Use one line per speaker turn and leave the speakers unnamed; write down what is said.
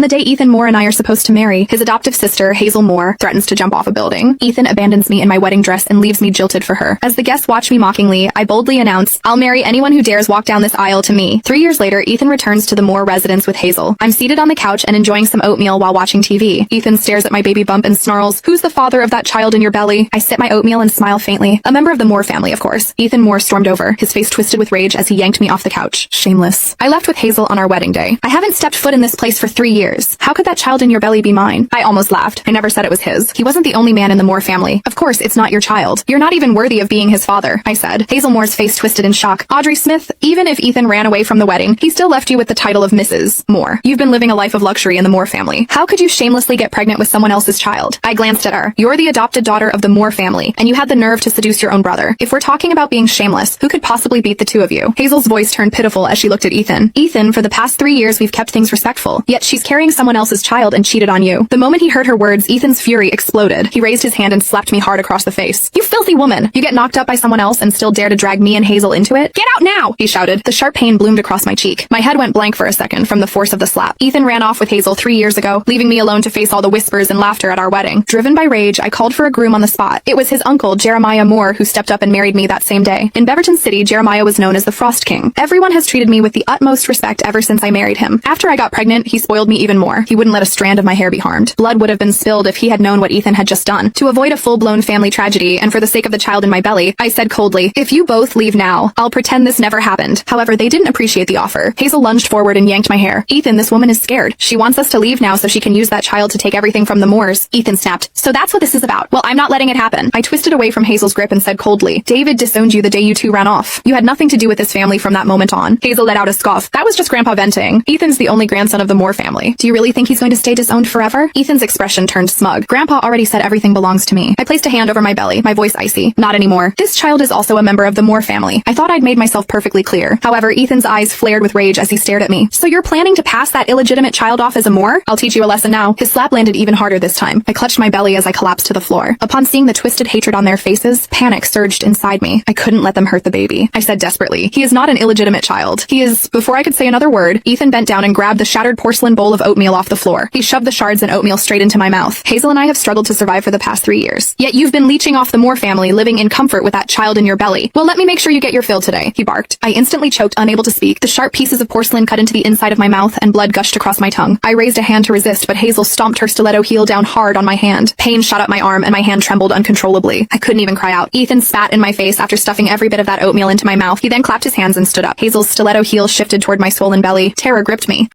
The day Ethan Moore and I are supposed to marry, his adoptive sister, Hazel Moore, threatens to jump off a building. Ethan abandons me in my wedding dress and leaves me jilted for her. As the guests watch me mockingly, I boldly announce, "I'll marry anyone who dares walk down this aisle to me." 3 years later, Ethan returns to the Moore residence with Hazel. I'm seated on the couch and enjoying some oatmeal while watching TV. Ethan stares at my baby bump and snarls, "Who's the father of that child in your belly?" I sip my oatmeal and smile faintly. A member of the Moore family, of course. Ethan Moore stormed over, his face twisted with rage as he yanked me off the couch. Shameless. I left with Hazel on our wedding day. I haven't stepped foot in this place for 3 years. How could that child in your belly be mine? I almost laughed. I never said it was his. He wasn't the only man in the Moore family. Of course, it's not your child. You're not even worthy of being his father, I said. Hazel Moore's face twisted in shock. Audrey Smith, even if Ethan ran away from the wedding, he still left you with the title of Mrs. Moore. You've been living a life of luxury in the Moore family. How could you shamelessly get pregnant with someone else's child? I glanced at her. You're the adopted daughter of the Moore family, and you had the nerve to seduce your own brother. If we're talking about being shameless, who could possibly beat the two of you? Hazel's voice turned pitiful as she looked at Ethan. Ethan, for the past 3 years we've kept things respectful, yet she's carrying someone else's child and cheated on you. The moment he heard her words, Ethan's fury exploded. He raised his hand and slapped me hard across the face. You filthy woman! You get knocked up by someone else and still dare to drag me and Hazel into it? Get out now! He shouted. The sharp pain bloomed across my cheek. My head went blank for a second from the force of the slap. Ethan ran off with Hazel 3 years ago, leaving me alone to face all the whispers and laughter at our wedding. Driven by rage, I called for a groom on the spot. It was his uncle, Jeremiah Moore, who stepped up and married me that same day. In Beaverton City, Jeremiah was known as the Frost King. Everyone has treated me with the utmost respect ever since I married him. After I got pregnant, he spoiled me even more. He wouldn't let a strand of my hair be harmed. Blood would have been spilled if he had known what Ethan had just done. To avoid a full-blown family tragedy, and for the sake of the child in my belly, I said coldly, "If you both leave now, I'll pretend this never happened." However, they didn't appreciate the offer. Hazel lunged forward and yanked my hair. "Ethan, this woman is scared. She wants us to leave now so she can use that child to take everything from the Moores." Ethan snapped. "So that's what this is about. Well, I'm not letting it happen." I twisted away from Hazel's grip and said coldly, "David disowned you the day you two ran off. You had nothing to do with this family from that moment on." Hazel let out a scoff. "That was just Grandpa venting. Ethan's the only grandson of the Moore family. Do you really think he's going to stay disowned forever?" Ethan's expression turned smug. "Grandpa already said everything belongs to me." I placed a hand over my belly, my voice icy. "Not anymore. This child is also a member of the Moore family." I thought I'd made myself perfectly clear. However, Ethan's eyes flared with rage as he stared at me. "So you're planning to pass that illegitimate child off as a Moore? I'll teach you a lesson now." His slap landed even harder this time. I clutched my belly as I collapsed to the floor. Upon seeing the twisted hatred on their faces, panic surged inside me. I couldn't let them hurt the baby. I said desperately, "He is not an illegitimate child. He is..." Before I could say another word, Ethan bent down and grabbed the shattered porcelain bowl of oatmeal off the floor. He shoved the shards and oatmeal straight into my mouth. "Hazel and I have struggled to survive for the past 3 years. Yet you've been leeching off the Moore family, living in comfort with that child in your belly. Well, let me make sure you get your fill today," he barked. I instantly choked, unable to speak. The sharp pieces of porcelain cut into the inside of my mouth and blood gushed across my tongue. I raised a hand to resist, but Hazel stomped her stiletto heel down hard on my hand. Pain shot up my arm and my hand trembled uncontrollably. I couldn't even cry out. Ethan spat in my face after stuffing every bit of that oatmeal into my mouth. He then clapped his hands and stood up. Hazel's stiletto heel shifted toward my swollen belly. Terror gripped me.